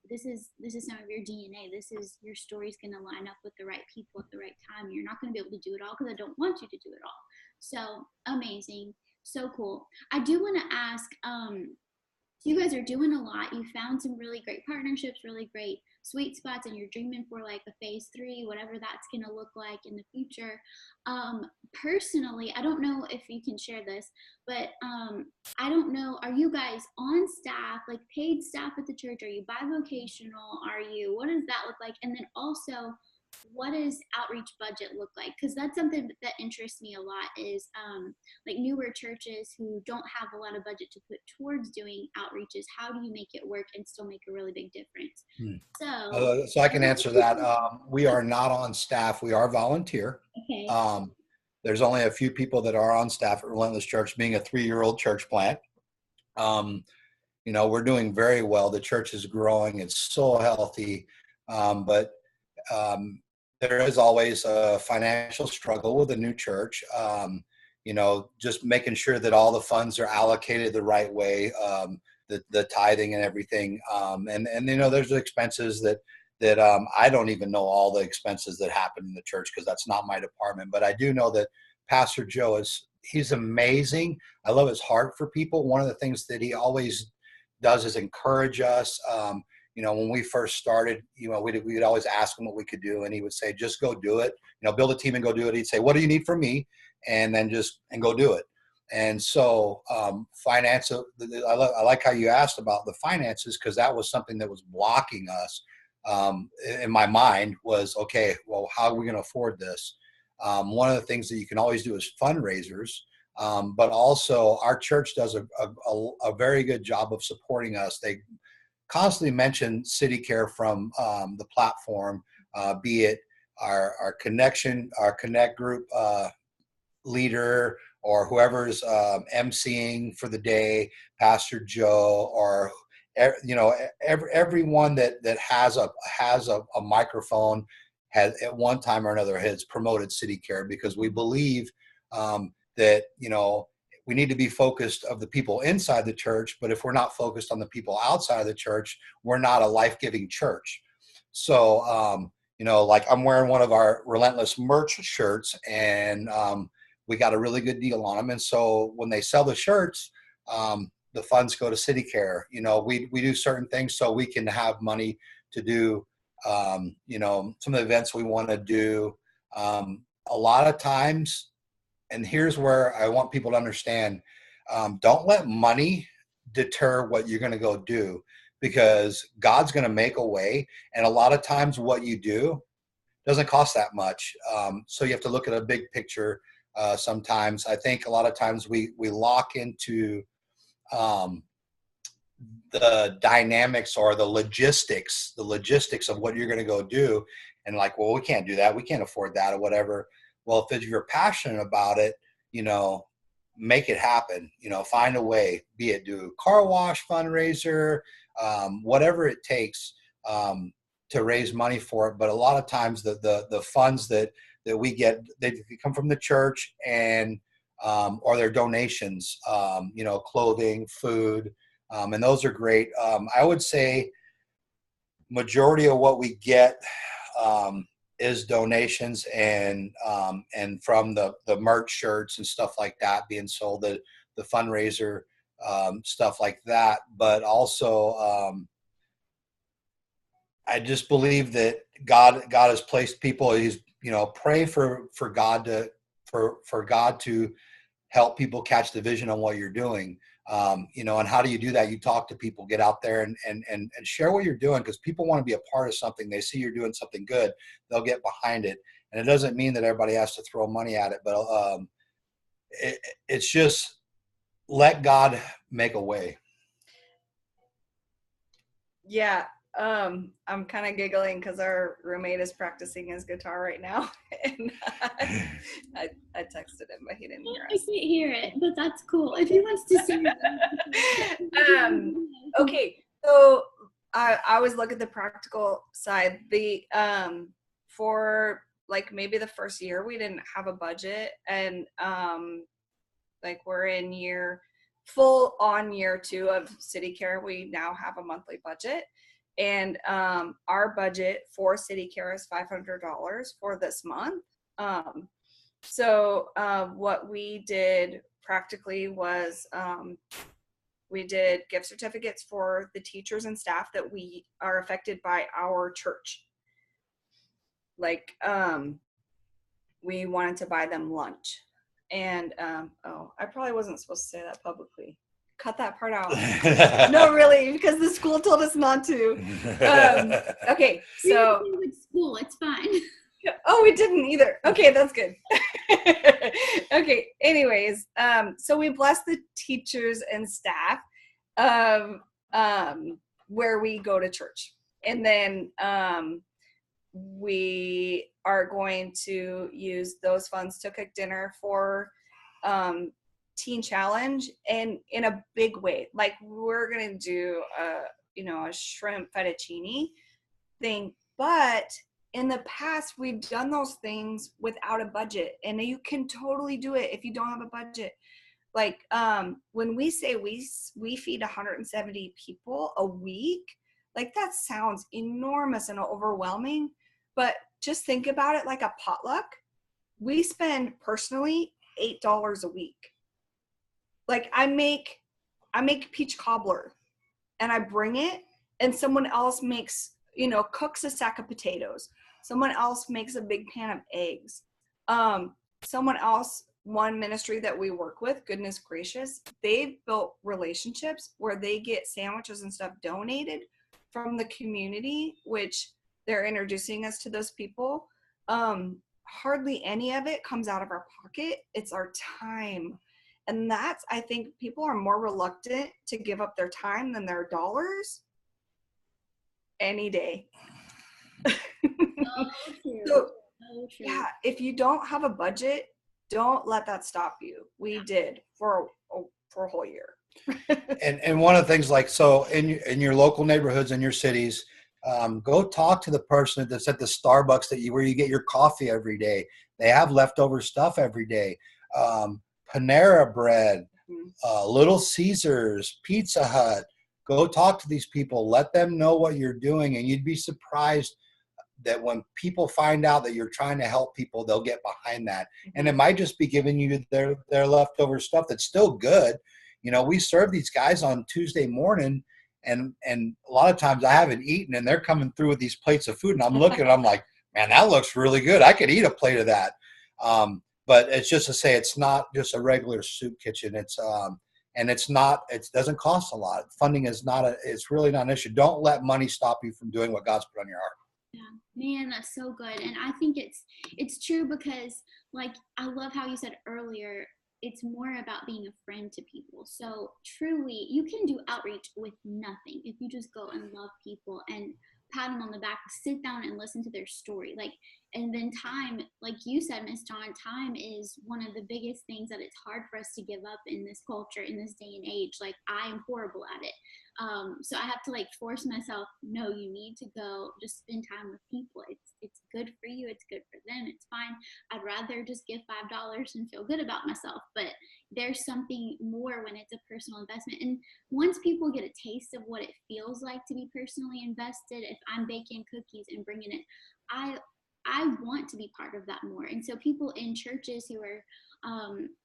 A: this is some of your DNA. This is your story's going to line up with the right people at the right time. You're not going to be able to do it all, because I don't want you to do it all. So amazing. So cool. I do want to ask, you guys are doing a lot. You found some really great partnerships, really great sweet spots, and you're dreaming for a phase 3, whatever that's going to look like in the future. Personally, I don't know if you can share this, but I don't know, are you guys on staff, paid staff at the church? Are you bivocational? What does that look like? And then also, what does outreach budget look like? Because that's something that interests me a lot, is newer churches who don't have a lot of budget to put towards doing outreaches. How do you make it work and still make a really big difference?
B: So I can answer that. We are not on staff. We are volunteer.
A: Okay.
B: There's only a few people that are on staff at Relentless Church, being a 3-year-old church plant. We're doing very well. The church is growing. It's so healthy. But there is always a financial struggle with a new church. Just making sure that all the funds are allocated the right way, the tithing and everything. And there's expenses that I don't even know all the expenses that happen in the church, because that's not my department. But I do know that Pastor Joe he's amazing. I love his heart for people. One of the things that he always does is encourage us. When we first started, we'd always ask him what we could do, and he would say, just go do it. Build a team and go do it. He'd say, what do you need from me? And then and go do it. And so finance, I like how you asked about the finances, because that was something that was blocking us in my mind was, okay, well, how are we going to afford this? One of the things that you can always do is fundraisers. But also our church does a very good job of supporting us. They constantly mention City Care from the platform, be it our Connect group leader, or whoever's emceeing for the day, Pastor Joe, or everyone that has a microphone has at one time or another has promoted City Care, because we believe that we need to be focused of the people inside the church, but if we're not focused on the people outside of the church, we're not a life-giving church. So like I'm wearing one of our Relentless merch shirts, and we got a really good deal on them. And so when they sell the shirts, the funds go to City Care. We do certain things so we can have money to do, some of the events we want to do. A lot of times, and here's where I want people to understand, don't let money deter what you're going to go do, because God's going to make a way. And a lot of times what you do doesn't cost that much. So you have to look at a big picture. Sometimes I think a lot of times we lock into the dynamics or the logistics of what you're going to go do. And like, well, we can't do that. We can't afford that or whatever. Well, if you're passionate about it, make it happen, find a way, be it do a car wash fundraiser, whatever it takes to raise money for it. But a lot of times the funds that we get, they come from the church and or their donations, clothing, food, and those are great. I would say majority of what we get is donations and from the merch shirts and stuff like that being sold, the fundraiser stuff like that. But also I just believe that God has placed people. He's pray for God to help people catch the vision on what you're doing. And how do you do that? You talk to people, get out there and share what you're doing, because people want to be a part of something. They see you're doing something good, they'll get behind it. And it doesn't mean that everybody has to throw money at it, but it's just let God make a way.
C: Yeah. I'm kind of giggling because our roommate is practicing his guitar right now, and I texted him, but he didn't hear us.
A: I can't hear it, but that's cool. If he wants to sing.
C: Okay, so I always look at the practical side. The for like maybe the first year we didn't have a budget, and like we're in year 2 of City Care. We now have a monthly budget. And our budget for City Care is $500 for this month. So what we did practically was we did gift certificates for the teachers and staff that we are affected by our church. Like we wanted to buy them lunch. And I probably wasn't supposed to say that publicly. Cut that part out. No, really, because the school told us not to. Okay, so
A: with school, it's fine.
C: Oh, we didn't either. Okay, that's good. Okay, anyways, so we bless the teachers and staff where we go to church, and then we are going to use those funds to cook dinner for Teen Challenge, and in a big way. Like we're gonna do a shrimp fettuccine thing, but in the past we've done those things without a budget, and you can totally do it if you don't have a budget. Like when we say we feed 170 people a week, like that sounds enormous and overwhelming, but just think about it like a potluck. We spend personally $8 a week. Like I make peach cobbler and I bring it, and someone else makes, cooks a sack of potatoes. Someone else makes a big pan of eggs. Someone else, one ministry that we work with, goodness gracious, they've built relationships where they get sandwiches and stuff donated from the community, which they're introducing us to those people. Hardly any of it comes out of our pocket. It's our time. And that's, I think people are more reluctant to give up their time than their dollars any day. So, yeah, if you don't have a budget, don't let that stop you. We did for a whole year.
B: and one of the things, like, so in your local neighborhoods and your cities, go talk to the person that's at the Starbucks where you get your coffee every day. They have leftover stuff every day. Panera Bread, Little Caesars, Pizza Hut. Go talk to these people. Let them know what you're doing, and you'd be surprised that when people find out that you're trying to help people, they'll get behind that. And it might just be giving you their leftover stuff that's still good. We serve these guys on Tuesday morning, and a lot of times I haven't eaten, and they're coming through with these plates of food, and I'm looking, I'm like, man, that looks really good. I could eat a plate of that. But it's just to say, it's not just a regular soup kitchen. It's and it doesn't cost a lot. Funding is it's really not an issue. Don't let money stop you from doing what God's put on your heart.
A: Yeah, man, that's so good. And I think it's true because, like, I love how you said earlier, it's more about being a friend to people. So truly, you can do outreach with nothing if you just go and love people and pat them on the back, sit down and listen to their story. Like, and then time, like you said, Miss Dawn, time is one of the biggest things that it's hard for us to give up in this culture, in this day and age. Like, I am horrible at it. So I have to like force myself, no, you need to go just spend time with people. It's good for you. It's good for them. It's fine. I'd rather just give $5 and feel good about myself. But there's something more when it's a personal investment. And once people get a taste of what it feels like to be personally invested, if I'm baking cookies and bringing it, I want to be part of that more. And so people in churches who are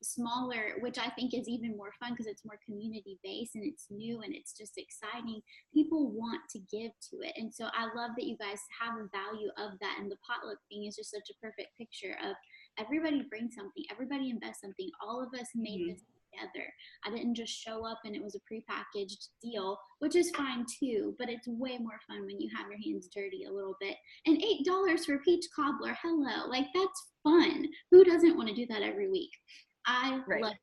A: smaller, which I think is even more fun because it's more community based and it's new and it's just exciting, people want to give to it. And so I love that you guys have a value of that. And the potluck thing is just such a perfect picture of everybody brings something, everybody invests something, all of us made this together. I didn't just show up and it was a prepackaged deal, which is fine too, but it's way more fun when you have your hands dirty a little bit. And $8 for peach cobbler, hello, like that's fun. Who doesn't want to do that every week? I love it.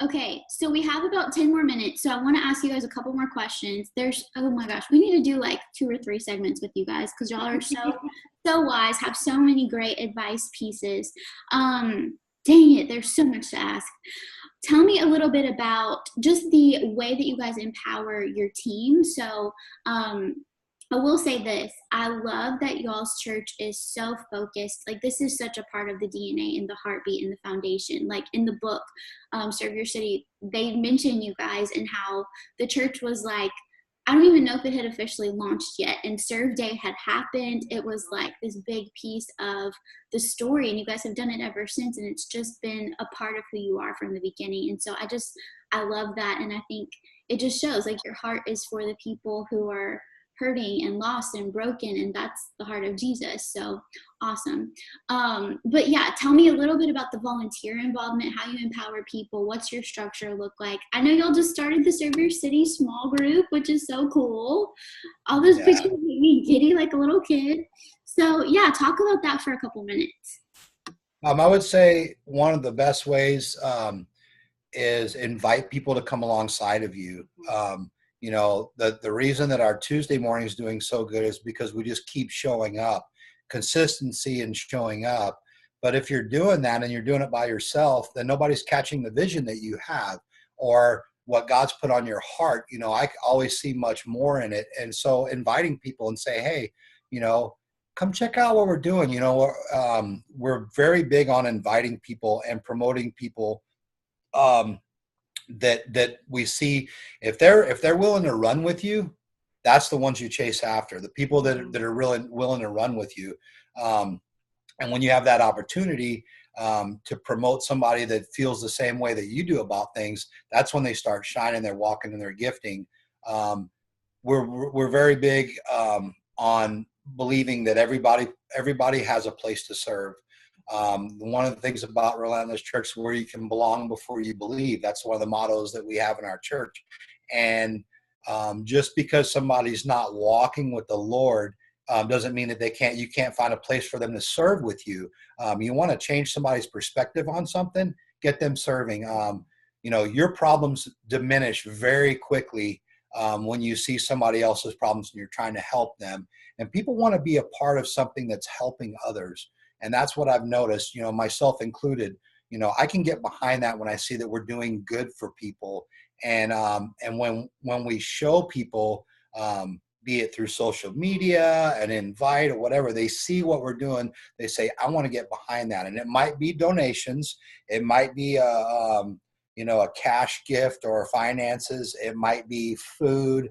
A: Okay, so we have about 10 more minutes, so I want to ask you guys a couple more questions. Oh my gosh, we need to do like 2 or 3 segments with you guys because y'all are so wise, have so many great advice pieces. Dang it, there's so much to ask. Tell me a little bit about just the way that you guys empower your team. So I will say this, I love that y'all's church is so focused. Like, this is such a part of the DNA and the heartbeat and the foundation. Like in the book, Serve Your City, they mention you guys and how the church was like, I don't even know if it had officially launched yet, and Serve Day had happened. It was like this big piece of the story, and you guys have done it ever since, and it's just been a part of who you are from the beginning. And so I love that, and I think it just shows like your heart is for the people who are hurting and lost and broken, and that's the heart of Jesus. So awesome. But yeah, tell me a little bit about the volunteer involvement, how you empower people, what's your structure look like? I know y'all just started the Serve Your City small group, which is so cool. All those pictures make me giddy like a little kid. So yeah, talk about that for a couple minutes.
B: I would say one of the best ways is invite people to come alongside of you. The reason that our Tuesday morning is doing so good is because we just keep showing up, consistency and showing up. But if you're doing that and you're doing it by yourself, then nobody's catching the vision that you have or what God's put on your heart. I always see much more in it. And so inviting people and say, hey, come check out what we're doing. We're very big on inviting people and promoting people that we see. If they're willing to run with you, that's the ones you chase after, the people that are really willing to run with you. And when you have that opportunity to promote somebody that feels the same way that you do about things, that's when they start shining, they're walking in their gifting. We're very big on believing that everybody has a place to serve. One of the things about Relentless Church is where you can belong before you believe. That's one of the mottos that we have in our church. And just because somebody's not walking with the Lord doesn't mean that you can't find a place for them to serve with you. You want to change somebody's perspective on something, get them serving. Your problems diminish very quickly when you see somebody else's problems and you're trying to help them. And people want to be a part of something that's helping others. And that's what I've noticed, myself included. I can get behind that when I see that we're doing good for people. And when we show people, be it through social media, an invite or whatever, they see what we're doing. They say, I want to get behind that. And it might be donations. It might be a cash gift or finances. It might be food.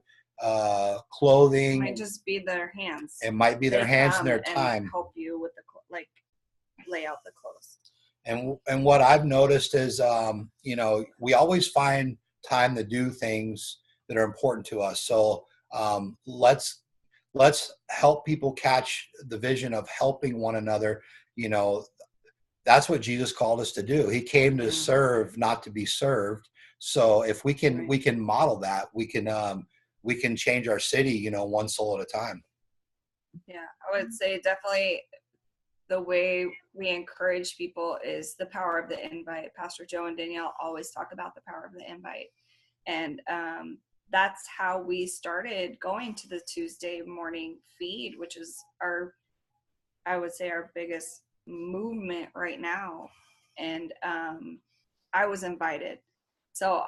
B: clothing.
C: It might just be their hands.
B: It might be their hands and their time.
C: Help you with lay out the clothes.
B: And what I've noticed is, we always find time to do things that are important to us. So let's help people catch the vision of helping one another. That's what Jesus called us to do. He came to serve, not to be served. So if we can model that, we can change our city, one soul at a time.
C: Yeah, I would say definitely the way we encourage people is the power of the invite. Pastor Joe and Danielle always talk about the power of the invite. And that's how we started going to the Tuesday morning feed, which is I would say our biggest movement right now. And I was invited. So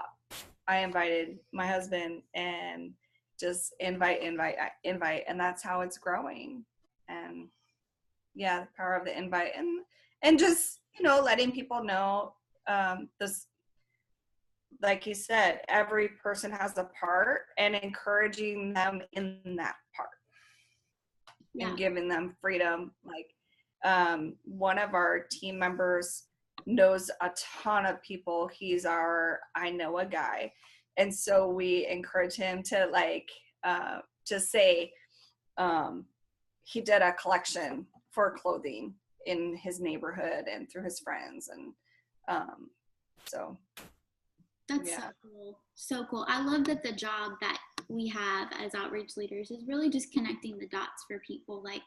C: I invited my husband and just invite. And that's how it's growing. And yeah, the power of the invite and just, letting people know this, like you said, every person has a part, and encouraging them in that part and giving them freedom. Like one of our team members knows a ton of people. He's our I know a guy. And so we encourage him to just say he did a collection for clothing in his neighborhood and through his friends. And so
A: that's so cool. I love that the job that we have as outreach leaders is really just connecting the dots for people. Like,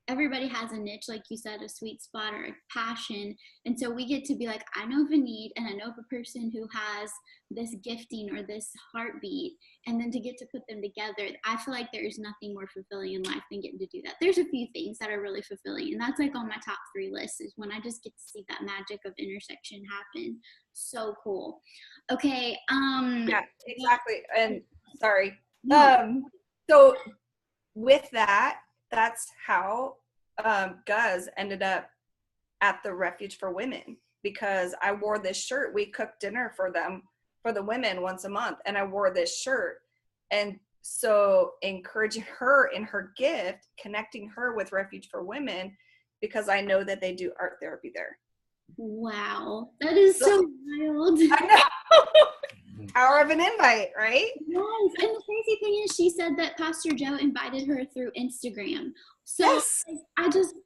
A: everybody has a niche, like you said, a sweet spot or a passion. And so we get to be like, I know of a need, and I know of a person who has this gifting or this heartbeat, and then to get to put them together. I feel like there's nothing more fulfilling in life than getting to do that. There's a few things that are really fulfilling, and that's like on my top 3 lists, is when I just get to see that magic of intersection happen. So cool. Okay.
C: Yeah, exactly. And sorry. So with that, that's how Guz ended up at the Refuge for Women, because I wore this shirt. We cooked dinner for them, for the women, once a month, and I wore this shirt. And so encouraging her in her gift, connecting her with Refuge for Women, because I know that they do art therapy there.
A: Wow, that is so wild.
C: I know. Power of an invite, right?
A: Yes, and the crazy thing is, she said that Pastor Joe invited her through Instagram. So
C: yes.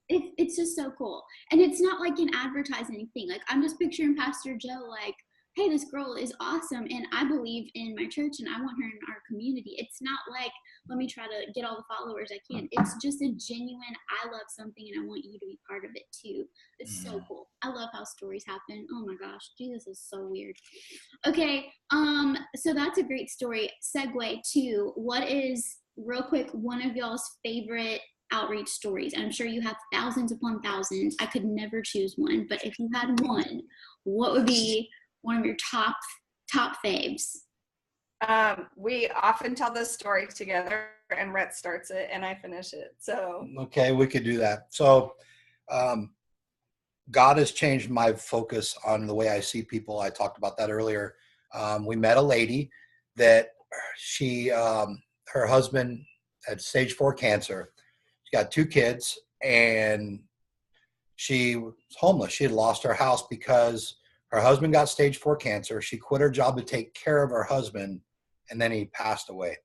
A: It's just so cool. And it's not like an advertising thing. Like, I'm just picturing Pastor Joe like, hey, this girl is awesome, and I believe in my church, and I want her in our community. It's not like, let me try to get all the followers I can. It's just a genuine, I love something, and I want you to be part of it too. It's so cool. I love how stories happen. Oh my gosh, Jesus is so weird. Okay, so that's a great story. Segue to, what is, real quick, one of y'all's favorite outreach stories? I'm sure you have thousands upon thousands. I could never choose one, but if you had one, what would be one of your top faves?
C: We often tell this story together, and Rhett starts it and I finish it. So
B: okay, we could do that. So God has changed my focus on the way I see people. I talked about that earlier. We met a lady that her husband had stage 4 cancer. She got 2 kids, and she was homeless. She had lost her house because her husband got stage 4 cancer. She quit her job to take care of her husband, and then he passed away.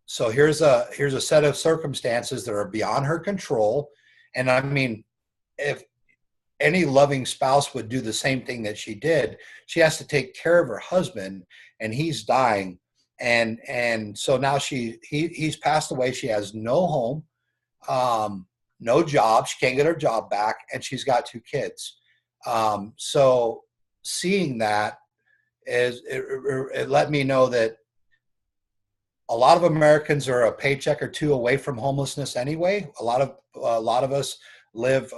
B: So here's a set of circumstances that are beyond her control. And I mean, if any loving spouse would do the same thing that she did, she has to take care of her husband, and he's dying. And so now he's passed away. She has no home, no job. She can't get her job back, and she's got 2 kids. So seeing that, it let me know that a lot of Americans are a paycheck or 2 away from homelessness anyway. A lot of us live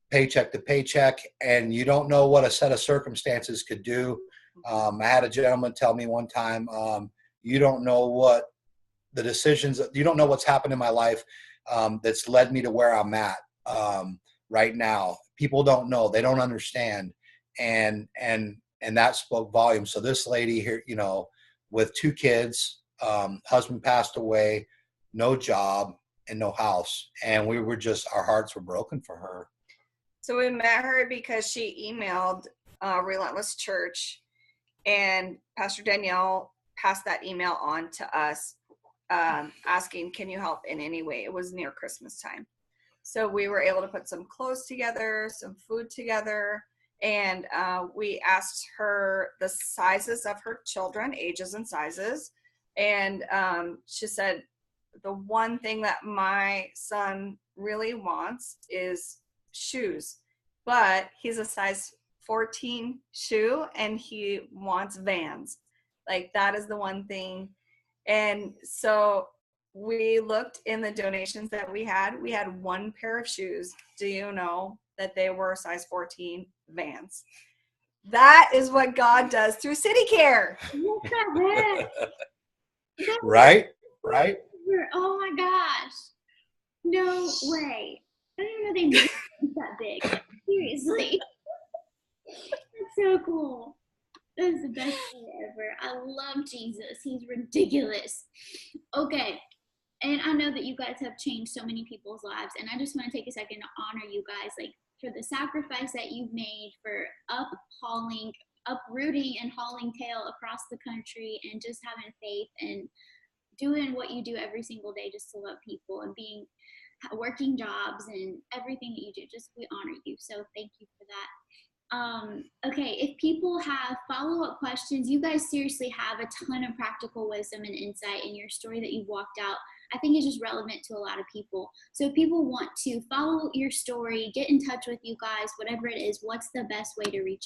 B: paycheck to paycheck, and you don't know what a set of circumstances could do. I had a gentleman tell me one time, you don't know what the decisions, you don't know what's happened in my life that's led me to where I'm at right now. People don't know, they don't understand, and that spoke volumes. So this lady here, with 2 kids. Husband passed away, no job, and no house. And we were just, our hearts were broken for her.
C: So we met her because she emailed Relentless Church, and Pastor Danielle passed that email on to us, asking, can you help in any way? It was near Christmas time. So we were able to put some clothes together, some food together, and we asked her the sizes of her children, ages and sizes. And she said, the one thing that my son really wants is shoes, but he's a size 14 shoe and he wants Vans. Like, that is the one thing. And so we looked in the donations that we had 1 pair of shoes. Do you know that they were size 14 Vans? That is what God does through City Care.
A: What the heck?
B: Right?
A: Oh my gosh. No way. I didn't even know they made it that big. Seriously. That's so cool. That is the best thing ever. I love Jesus. He's ridiculous. Okay. And I know that you guys have changed so many people's lives. And I just want to take a second to honor you guys, like, for the sacrifice that you've made for uprooting and hauling tail across the country, and just having faith and doing what you do every single day just to love people, and working jobs and everything that you do. Just, we honor you. So thank you for that. Okay, if people have follow-up questions, you guys seriously have a ton of practical wisdom and insight in your story that you've walked out. I think it's just relevant to a lot of people. So if people want to follow your story, get in touch with you guys, whatever it is, what's the best way to reach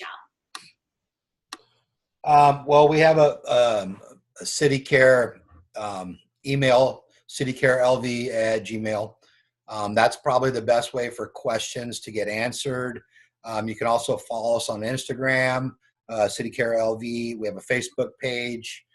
A: out?
B: Well, we have a City Care email, citycarelv@gmail. That's probably the best way for questions to get answered. You can also follow us on Instagram, City Care LV. We have a Facebook page,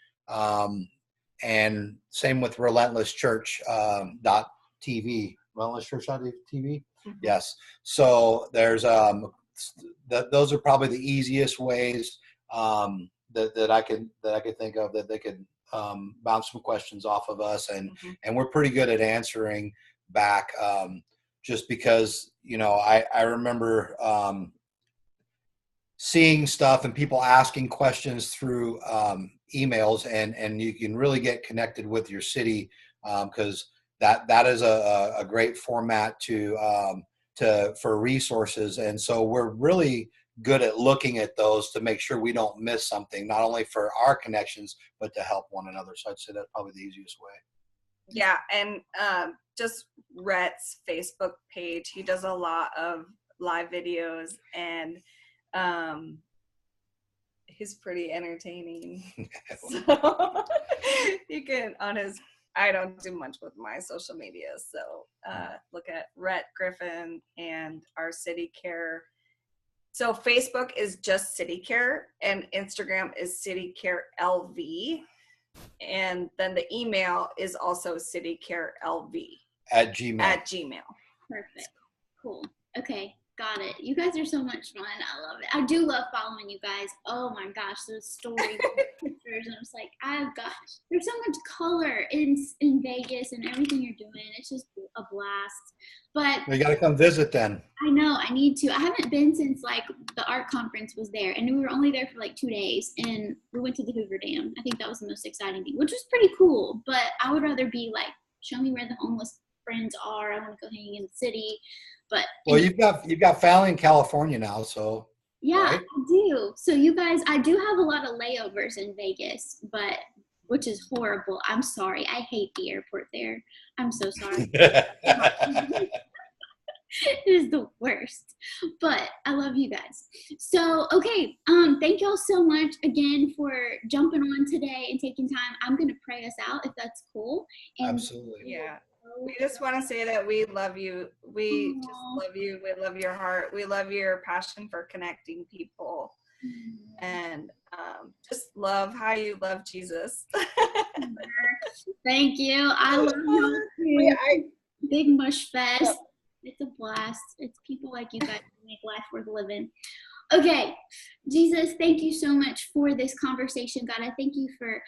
B: and same with Relentless Church .tv. Relentless Church .tv. Mm-hmm. Yes. So there's those are probably the easiest ways that I can think of that they could bounce some questions off of us, and mm-hmm. and we're pretty good at answering back. Just because, I remember seeing stuff and people asking questions through emails, and you can really get connected with your city, because that is a great format for resources. And so we're really good at looking at those to make sure we don't miss something, not only for our connections, but to help one another. So I'd say that's probably the easiest way.
C: Yeah, and just Rhett's Facebook page. He does a lot of live videos, and he's pretty entertaining. So you can, I don't do much with my social media, so look at Rhett Griffin and our City Care. So Facebook is just City Care, and Instagram is City Care LV. And then the email is also citycarelv @gmail.
A: Perfect. Cool. Okay. Got it. You guys are so much fun. I love it. I do love following you guys. Oh my gosh, those stories, pictures, and I'm just like, there's so much color in Vegas and everything you're doing. It's just a blast. But
B: you got to come visit then.
A: I know, I need to. I haven't been since the art conference was there, and we were only there for 2 days, and we went to the Hoover Dam. I think that was the most exciting thing, which was pretty cool. But I would rather be show me where the homeless friends are. I want to go hang in the city. But
B: you've got family in California now, so
A: yeah, right? I do. So you guys, I do have a lot of layovers in Vegas, which is horrible. I'm sorry. I hate the airport there. I'm so sorry. It is the worst. But I love you guys. So okay, thank y'all so much again for jumping on today and taking time. I'm gonna pray us out if that's cool. And
B: absolutely.
C: Yeah. We just want to say that we love you. We just love you. We love your heart. We love your passion for connecting people. And just love how you love Jesus.
A: Thank you. I love you. Big mush fest. It's a blast. It's people like you guys who make life worth living. Okay, Jesus, thank you so much for this conversation, God. I thank you for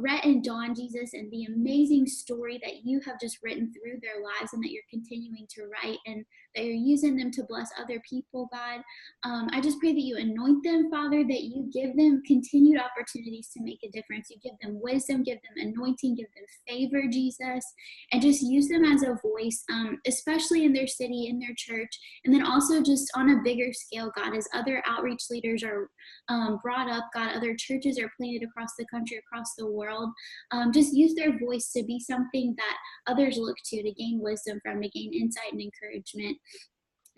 A: Rhett and Dawn, Jesus, and the amazing story that you have just written through their lives and that you're continuing to write and that you're using them to bless other people, God. I just pray that you anoint them, Father, that you give them continued opportunities to make a difference. You give them wisdom, give them anointing, give them favor, Jesus, and just use them as a voice, especially in their city, in their church, and then also just on a bigger scale, God, as other outreach leaders are brought up, God, other churches are planted across the country, across the world. Just use their voice to be something that others look to gain wisdom from, to gain insight and encouragement.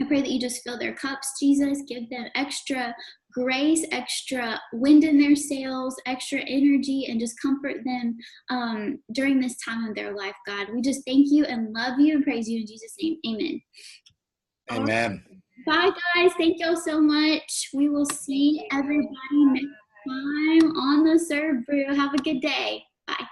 A: I pray that you just fill their cups, Jesus. Give them extra grace, extra wind in their sails, extra energy, and just comfort them during this time of their life, God. We just thank you and love you and praise you in Jesus' name. Amen.
B: Amen.
A: Bye, guys. Thank y'all so much. We will see everybody next time on the Serve Brew. Have a good day. Bye.